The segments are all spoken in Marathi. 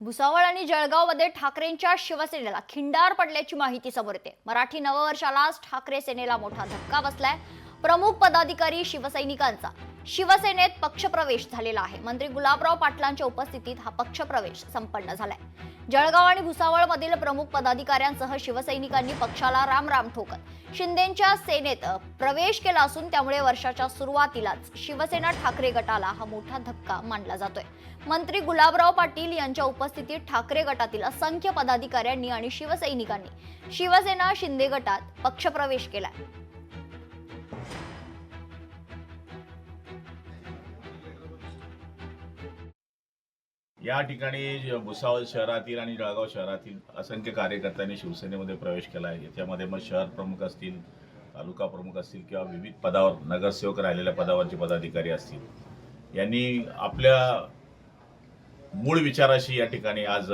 भुसावळ आणि जळगावमध्ये ठाकरेंच्या शिवसेनेला खिंडार पडल्याची माहिती समोर येते। मराठी नववर्षालाच ठाकरे सेनेला मोठा धक्का बसलाय। प्रमुख पदाधिकारी शिवसैनिकांचा शिवसेनेत पक्षप्रवेश झालेला आहे। मंत्री गुलाबराव पाटलांच्या उपस्थितीत हा पक्षप्रवेश संपन्न झालाय। जळगाव आणि भुसावळमधील प्रमुख पदाधिकाऱ्यांसह शिवसैनिकांनी पक्षाला रामराम ठोकत शिंदेंच्या सेनेत प्रवेश केला असून त्यामुळे वर्षाच्या सुरुवातीलाच शिवसेना ठाकरे गटाला हा मोठा धक्का मानला जातोय। मंत्री गुलाबराव पाटील यांच्या उपस्थितीत ठाकरे गटातील असंख्य पदाधिकाऱ्यांनी आणि शिवसैनिकांनी शिवसेना शिंदे गटात पक्षप्रवेश केलाय। या ठिकाणी भुसावळ शहरातील आणि जळगाव शहरातील असंख्य कार्यकर्त्यांनी शिवसेनेमध्ये प्रवेश केला आहे। याच्यामध्ये मग शहर प्रमुख असतील, तालुका प्रमुख असतील किंवा विविध पदावर नगरसेवक राहिलेल्या पदावरचे पदाधिकारी असतील, यांनी आपल्या मूळ विचाराशी या ठिकाणी आज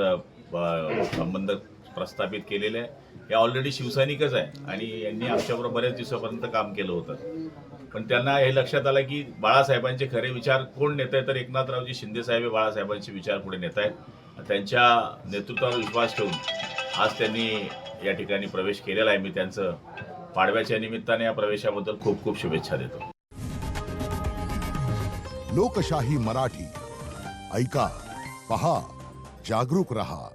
संबंध प्रस्थापित केलेले आहे। हे ऑलरेडी शिवसैनिकच आहे आणि यांनी आमच्याबरोबर बरेच दिवसापर्यंत काम केलं होतं, पण त्यांना हे लक्षात आलं की बाळासाहेबांचे खरे विचार कोण नेत आहे तर एकनाथरावजी शिंदे साहेब हे बाळासाहेबांचे विचार पुढे नेत आहेत। त्यांच्या नेतृत्वावर विश्वास ठेवून आज त्यांनी या ठिकाणी प्रवेश केलेला आहे। मी त्यांचं पाडव्याच्या निमित्ताने या प्रवेशाबद्दल खूप खूप शुभेच्छा देतो। लोकशाही मराठी ऐका, पहा, जागरूक रहा।